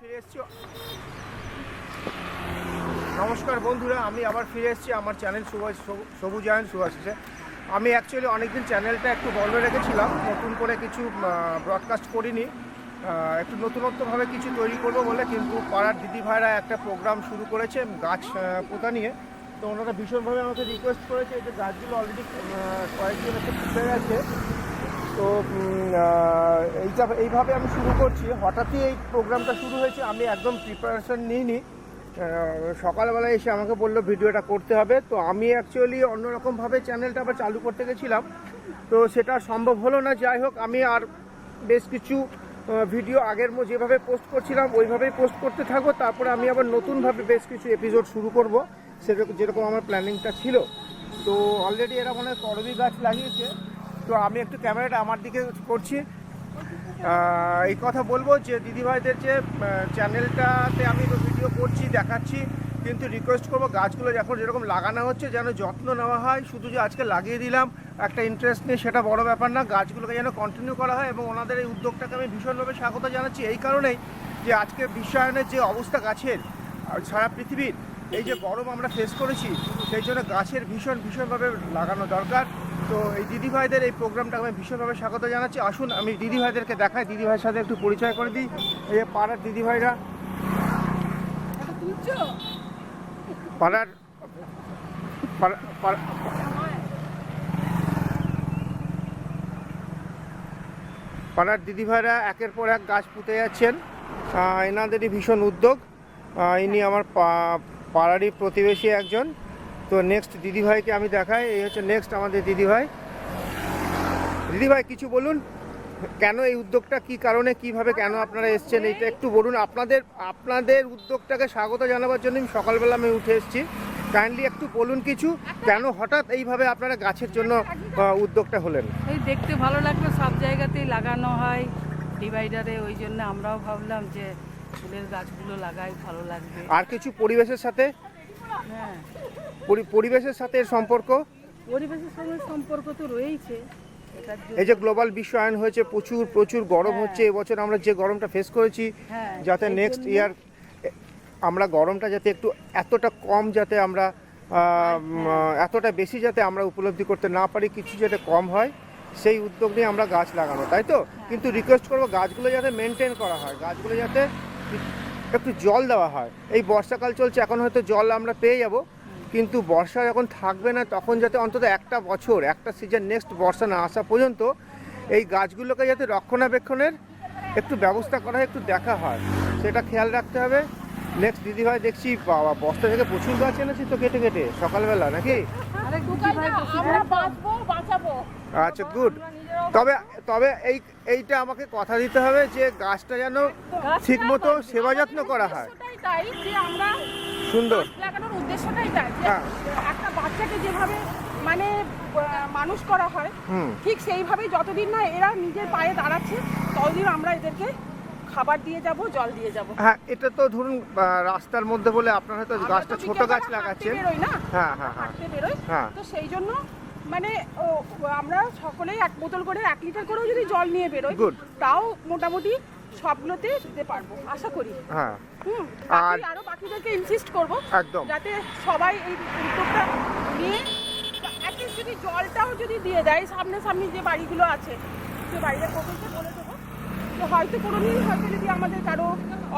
ফিরে এসেছি। নমস্কার বন্ধুরা, আমি আবার ফিরে এসেছি আমার চ্যানেল সবুজায়ন সুভাষিসে। আমি অ্যাকচুয়ালি অনেকদিন চ্যানেলটা একটু বন্ধ রেখেছিলাম, নতুন করে কিছু ব্রডকাস্ট করিনি, একটু নতুনত্বভাবে কিছু তৈরি করব বলে। কিন্তু পাড়ার দিদি ভাইরা একটা প্রোগ্রাম শুরু করেছে গাছ পোতা নিয়ে। তো ওনারা ভীষণভাবে আমাকে রিকোয়েস্ট করেছে যে গাছগুলো অলরেডি কয়েকদিন একটু ফুটে গেছে, তো এইভাবে আমি শুরু করছি। হঠাৎই এই প্রোগ্রামটা শুরু হয়েছে, আমি একদম প্রিপারেশন নিইনি। সকালবেলায় এসে আমাকে বললো ভিডিওটা করতে হবে, তো আমি অ্যাকচুয়ালি অন্যরকমভাবে চ্যানেলটা আবার চালু করতে গেছিলাম, তো সেটা সম্ভব হলো না। যাই হোক, আমি আর বেশ কিছু ভিডিও আগের যেভাবে পোস্ট করছিলাম ওইভাবেই পোস্ট করতে থাকবো। তারপরে আমি আবার নতুনভাবে বেশ কিছু এপিসোড শুরু করব, সেরকম যেরকম আমার প্ল্যানিংটা ছিল। তো অলরেডি এরা মনে হয় করবী গাছ লাগিয়েছে, তো আমি একটু ক্যামেরাটা আমার দিকে করছি। এই কথা বলবো যে দিদিভাইদের যে চ্যানেলটাতে আমি ভিডিও করছি, দেখাচ্ছি, কিন্তু রিকোয়েস্ট করবো গাছগুলো যখন যেরকম লাগানো হচ্ছে যেন যত্ন নেওয়া হয়। শুধু যে আজকে লাগিয়ে দিলাম একটা ইন্টারেস্ট নিয়ে, সেটা বড় ব্যাপার না। গাছগুলোকে যেন কন্টিনিউ করা হয়, এবং ওনাদের এই উদ্যোগটাকে আমি ভীষণভাবে স্বাগত জানাচ্ছি। এই কারণেই যে আজকে বিশ্বায়নের যে অবস্থা গাছের সারা পৃথিবীর, এই যে গরম আমরা ফেস করেছি, সেই জন্য গাছের ভীষণভাবে লাগানো দরকার। তো এই দিদিভাইদের এই প্রোগ্রামটাকে আমি ভীষণভাবে স্বাগত জানাচ্ছি। আসুন আমি দিদিভাইদেরকে দেখাই, দিদিভাইয়ের সাথে একটু পরিচয় করে দিই। এই যে পাড়ার দিদিভাইরা, পাড়ার দিদিভাইরা একের পর এক গাছ পুঁতে যাচ্ছেন। এনাদেরই ভীষণ উদ্যোগ। ইনি আমার পাড়ারই প্রতিবেশী একজন। তো নেক্সট দিদিভাইকে আমি দেখাই। এই হচ্ছে নেক্সট আমাদের দিদিভাই। দিদিভাই কিছু বলুন, কেন এই উদ্যোগটা, কি কারণে, কিভাবে, কেন আপনারা এসছেন, এইটা একটু বলুন। আপনাদের উদ্যোগটাকে স্বাগত জানাবার জন্য আমি সকালবেলা আমি উঠে এসেছি। কাইন্ডলি একটু বলুন কিছু, কেন হঠাৎ এইভাবে আপনারা গাছের জন্য উদ্যোগটা হলেন? এই দেখতে ভালো লাগলো, সব জায়গাতেই লাগানো হয় ডিভাইডারে, ওই জন্য আমরাও ভাবলাম যে ফুলের গাছগুলো লাগাই, ভালো লাগবে। আর কিছু পরিবেশের সাথে, হ্যাঁ, পরিবেশের সাথে সম্পর্ক, পরিবেশের সঙ্গে সম্পর্ক তো রয়েইছে। এই যে গ্লোবাল বিশ্বায়ন হয়েছে, প্রচুর গরম হচ্ছে এবছর। আমরা যে গরমটা ফেস করেছি, যাতে নেক্সট ইয়ার আমরা গরমটা যাতে একটু এতটা কম, যাতে আমরা এতটা বেশি যাতে আমরা উপলব্ধি করতে না পারি, কিছু যাতে কম হয়, সেই উদ্যোগ নিয়ে আমরা গাছ লাগানো, তাই তো? কিন্তু রিকোয়েস্ট করবো গাছগুলো যাতে মেনটেন করা হয়, গাছগুলো যাতে একটু জল দেওয়া হয়। এই বর্ষাকাল চলছে, এখন হয়তো জল আমরা পেয়ে যাব, কিন্তু বর্ষা যখন থাকবে না তখন যাতে অন্তত একটা বছর, একটা সিজন, নেক্সট বর্ষা না আসা পর্যন্ত এই গাছগুলোকে যাতে রক্ষণাবেক্ষণের একটু ব্যবস্থা করা হয়, একটু দেখা হয়, সেটা খেয়াল রাখতে হবে। নেক্সট দিদিভাই দেখছি বাবা বস্তা থেকে প্রচুর গাছ এনেছি তো কেটে কেটে সকালবেলা, নাকি? আচ্ছা, গুড। তবে এইটা আমাকে কথা দিতে হবে যে গাছটা যেন ঠিক মতো সেবা যত্ন করা হয়। সুন্দর লাগানোর উদ্দেশ্যটাই তাই, একটা বাচ্চাকে যেভাবে মানে মানুষ করা হয়, ঠিক সেইভাবেই যতদিন না এরা নিজের পায়ে দাঁড়াচ্ছে ততদিন আমরা এদেরকে খাবার দিয়ে যাব, জল দিয়ে যাব। হ্যাঁ, এটা তো ধরুন রাস্তার মধ্যে বলে আপনারা হয়তো গাছটা ছোট গাছ লাগাচ্ছেন। হ্যাঁ, তো সেই জন্য মানে আমরা সকলেই এক বোতল করে 1 লিটার করেও যদি জল নিয়ে বেরোই, তাও মোটামুটি সবগুলোতে দিতে পারবো আশা করি। হ্যাঁ, আর আরো বাকিদেরকে ইনসিস্ট করবো একদম যাতে সবাই এই উদ্যোগটা নিয়ে অ্যাটলিস্ট যদি জলটাও যদি দিয়ে দেয়, সামনে যে বাড়িগুলো আছে সে বাড়িতে প্রথমে বলে দেবো যে হয়তো কোনোদিন হয়তো যদি আমাদের কারো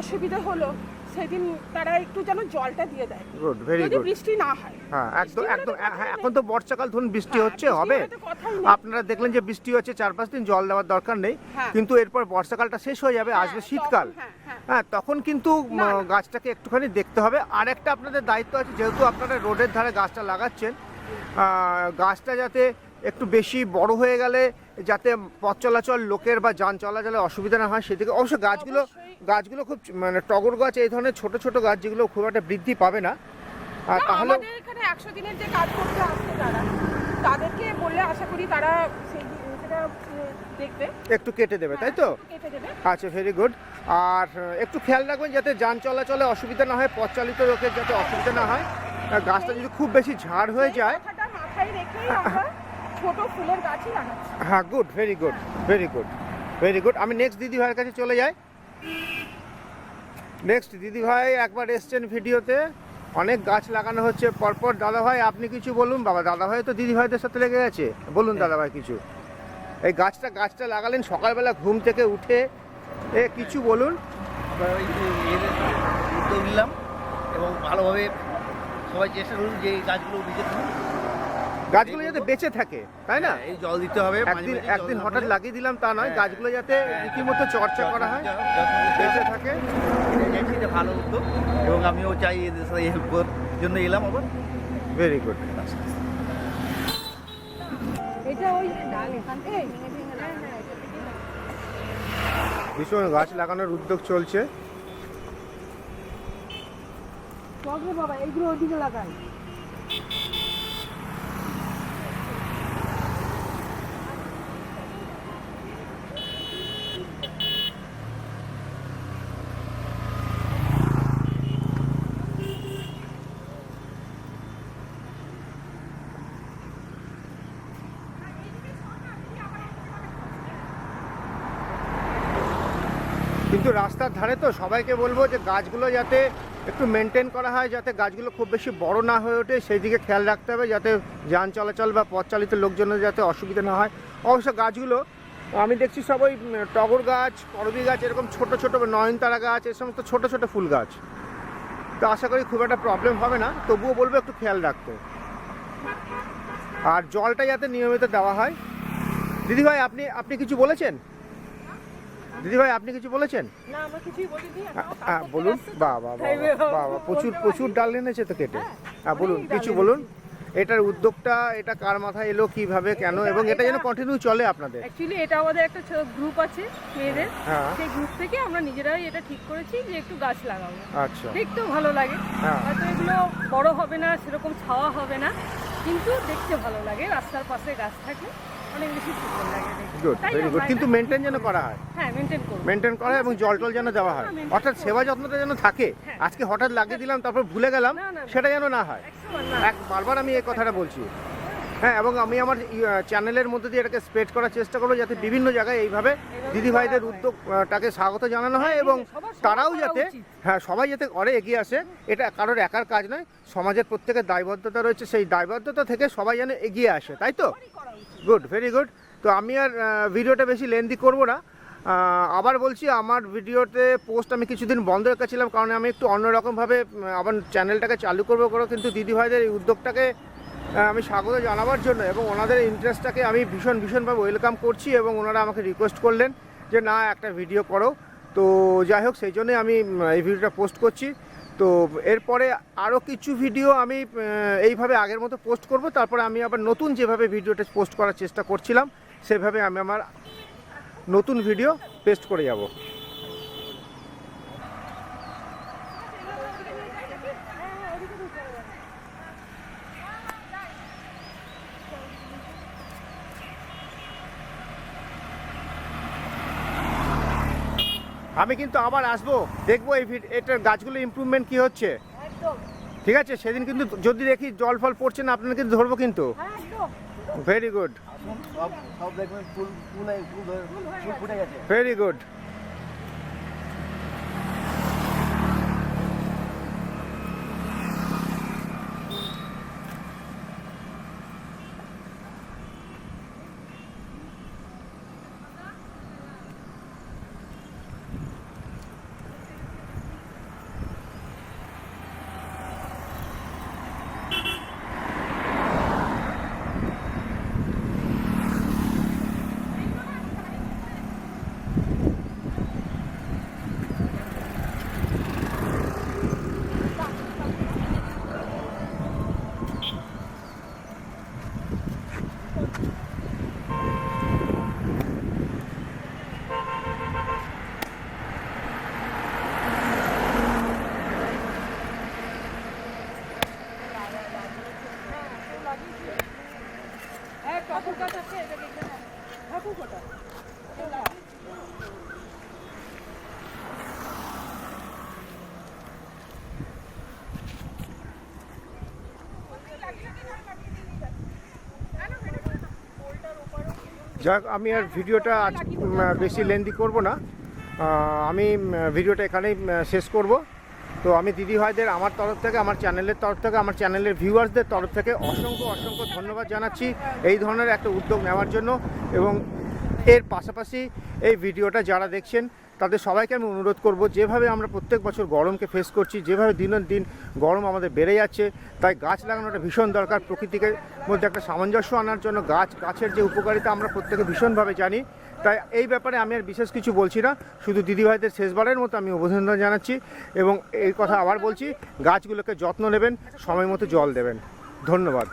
অসুবিধা হলো সেদিন তারা একটু যেন জলটা দিয়ে দেয়, গুড, ভেরি গুড, বৃষ্টি না হয়। হ্যাঁ, একদম। হ্যাঁ, এখন তো বর্ষাকাল, ধরুন বৃষ্টি হচ্ছে, হবে। আপনারা দেখলেন যে বৃষ্টি হচ্ছে, 4-5 দিন জল দেওয়ার দরকার নেই, কিন্তু এরপর বর্ষাকালটা শেষ হয়ে যাবে, আসবে শীতকাল। হ্যাঁ, তখন কিন্তু গাছটাকে একটুখানি দেখতে হবে। আর একটা আপনাদের দায়িত্ব আছে, যেহেতু আপনারা রোডের ধারে গাছটা লাগাচ্ছেন, গাছটা যাতে একটু বেশি বড় হয়ে গেলে যাতে পথ চলাচল লোকের বা যান চলাচলে অসুবিধা না হয় সেদিকে। অবশ্য গাছগুলো খুব মানে টগর গাছ, এই ধরনের ছোট গাছ যেগুলো খুব একটা বৃদ্ধি পাবে না, তাহলে আমাদের এখানে 100 দিনের যে কাজ করতে আসছে তাদেরকে বললে আশা করি তারা সেটা দেখবে, একটু কেটে দেবে, তাই তো? আচ্ছা, ভেরি গুড। আর একটু খেয়াল রাখবেন যাতে যান চলাচলে অসুবিধা না হয়, পথ চালিত লোকের যাতে অসুবিধা না হয়। গাছটা যদি খুব বেশি ঝাড় হয়ে যায়, মাথায় রেখেই আমরা ছোট ফুলের গাছই লাগাচ্ছি। হ্যাঁ, গুড, ভেরি গুড। আমি নেক্সট দিদি ভাইয়ের কাছে চলে যাই। নেক্সট দিদিভাই একবার এসছেন ভিডিওতে, অনেক গাছ লাগানো হচ্ছে পরপর। দাদাভাই আপনি কিছু বলুন। বাবা দাদাভাই তো দিদিভাইদের সাথে লেগে গেছে, বলুন দাদাভাই কিছু। এই গাছটা লাগালেন সকালবেলা ঘুম থেকে উঠে, কিছু বলুন। আমরা ওই উদ্যোগ নিলাম এবং ভালোভাবে সবাই চেষ্টা করুন যে এই গাছগুলো বেঁচে থাকুন, গাছগুলো যাতে বেঁচে থাকে, তাই না? এই জল দিতে হবে, একদিন হঠাৎ লাগিয়ে দিলাম তা নয়, গাছগুলো যাতে রীতিমতো চর্চা করা হয়, বেঁচে থাকে। এটা ভালো উদ্যোগ এবং আমিও চাই এদের সাথে হেল্প করার জন্য এলাম আবার। Very good. এটা ওই ডাল এখান থেকে ভীষণ গাছ লাগানোর উদ্যোগ চলছে। চলবে বাবা, এইগুলো ওইদিকে লাগাই। কিন্তু রাস্তার ধারে তো সবাইকে বলবো যে গাছগুলো যাতে একটু মেনটেন করা হয়, যাতে গাছগুলো খুব বেশি বড় না হয়ে ওঠে, সেই দিকে খেয়াল রাখতে হবে, যাতে যান চলাচল বা পথ চালিত লোকজনের যাতে অসুবিধা না হয়। অবশ্য গাছগুলো আমি দেখছি সব ওই টগর গাছ, করবী গাছ, এরকম ছোট ছোট নয়নতারা গাছ, এই সমস্ত ছোট ছোট ফুল গাছ। তো আশা করি খুব একটা প্রবলেম হবে না, তবুও বলবো একটু খেয়াল রাখতে। আর জলটা যাতে নিয়মিত দেওয়া হয়। দিদিভাই আপনি কিছু বলেছেন? দিদিভাই আপনি কিছু বলেছেন? না আমরা কিছুই বলিনি। বলুন। বাবা বাবা প্রচুর ডাল এনেছে তো কেটে। হ্যাঁ বলুন, কিছু বলুন। এটার উদ্যোগটা এটা কার মাথায় এলো, কিভাবে, কেন, এবং এটা যেন কন্টিনিউ চলে আপনাদের? অ্যাকচুয়ালি এটা আমাদের একটা গ্রুপ আছে মেয়েদের, হ্যাঁ সেই গ্রুপ থেকে আমরা নিজেরাই এটা ঠিক করেছি যে একটু গাছ লাগাবো। আচ্ছা, দেখতেও ভালো লাগে। হ্যাঁ। হয়তো এগুলো বড় হবে না, সেরকম ছাওয়া হবে না, কিন্তু দেখতে ভালো লাগে। রাস্তার পাশে গাছ থাকলে অনেক বেশি সুন্দর লাগে দেখতে। গুড, তাই ভেরি গুড। আমরা কিন্তু এটা- মেনটেন যেন করা হয়, হ্যাঁ মেনটেন করবো। মেনটেন করা এবং জল টল যেন দেওয়া হয়, maintain অর্থাৎ করবো। সেবা যত্নটা যেন থাকে। হ্যাঁ। আজকে হঠাৎ লাগিয়ে দিলাম তারপর ভুলে গেলাম, না, না, না। সেটা যেন না হয়। বারবার আমি এই কথাটা বলছি। হ্যাঁ, এবং আমি আমার চ্যানেলের মধ্যে দিয়ে এটাকে স্প্রেড করার চেষ্টা করবো, যাতে বিভিন্ন জায়গায় এইভাবে দিদিভাইদের উদ্যোগটাকে স্বাগত জানানো হয় এবং সবার তারাও করা যাতে, উচিত। হ্যাঁ সবাই যাতে করে এগিয়ে আসে। এটা কারোর একার কাজ নয়, সমাজের প্রত্যেকের দায়বদ্ধতা রয়েছে, সেই দায়বদ্ধতা থেকে সবাই যেন এগিয়ে আসে, তাই তো? Good, very good. তো আমি আর ভিডিওটা বেশি লেন্দি করব না। আবার বলছি, আমার ভিডিওতে পোস্ট আমি কিছুদিন বন্ধ রেখেছিলাম, কারণ আমি একটু অন্যরকমভাবে আবার চ্যানেলটাকে চালু করবো কিন্তু দিদিভাইদের এই উদ্যোগটাকে আমি স্বাগত জানাবার জন্য এবং ওনাদের ইন্টারেস্টটাকে আমি ভীষণভাবে ওয়েলকাম করছি, এবং ওনারা আমাকে রিকোয়েস্ট করলেন যে না একটা ভিডিও করো। তো যাই হোক, সেই জন্যই আমি এই ভিডিওটা পোস্ট করছি। তো এরপরে আরও কিছু ভিডিও আমি এইভাবে আগের মতো পোস্ট করব, তারপরে আমি আবার নতুন যেভাবে ভিডিওটা পোস্ট করার চেষ্টা করছিলাম সেভাবে আমি আমার নতুন ভিডিও পেস্ট করে যাব। আমি কিন্তু আবার আসবো, দেখবো এটার গাছগুলো ইমপ্রুভমেন্ট কি হচ্ছে। ঠিক আছে, সেদিন কিন্তু যদি দেখি জল ফল পড়ছে না, আপনারা কিন্তু ধরবো কিন্তু। ভেরি গুড, সব দেখবেন ফুল ফুটে গেছে। Very good. ঠাকুর গাছ আছে, এটা দেখবেন। ঠাকুর কোটা যাক, আমি আর ভিডিওটা আজ বেশি লেন্দি করব না। আমি ভিডিওটা এখানেই শেষ করব। তো আমি দিদিভাইদের আমার তরফ থেকে, আমার চ্যানেলের তরফ থেকে, আমার চ্যানেলের ভিউয়ার্সদের তরফ থেকে অসংখ্য অসংখ্য ধন্যবাদ জানাচ্ছি এই ধরনের একটা উদ্যোগ নেওয়ার জন্য। এবং এর পাশাপাশি এই ভিডিওটা যারা দেখছেন তাদের সবাইকে আমি অনুরোধ করব, যেভাবে আমরা প্রত্যেক বছর গরমকে ফেস করছি, যেভাবে দিনের দিন গরম আমাদের বেড়ে যাচ্ছে, তাই গাছ লাগানোটা ভীষণ দরকার। প্রকৃতিকে মধ্যে একটা সামঞ্জস্য আনার জন্য গাছের যে উপকারিতা আমরা প্রত্যেকে ভীষণভাবে জানি। তাই এই ব্যাপারে আমি আর বিশেষ কিছু বলছি না, শুধু দিদিভাইদের শেষবারের মতো আমি অভিনন্দন জানাচ্ছি এবং এই কথা আবার বলছি, গাছগুলোকে যত্ন নেবেন, সময় মতো জল দেবেন। ধন্যবাদ।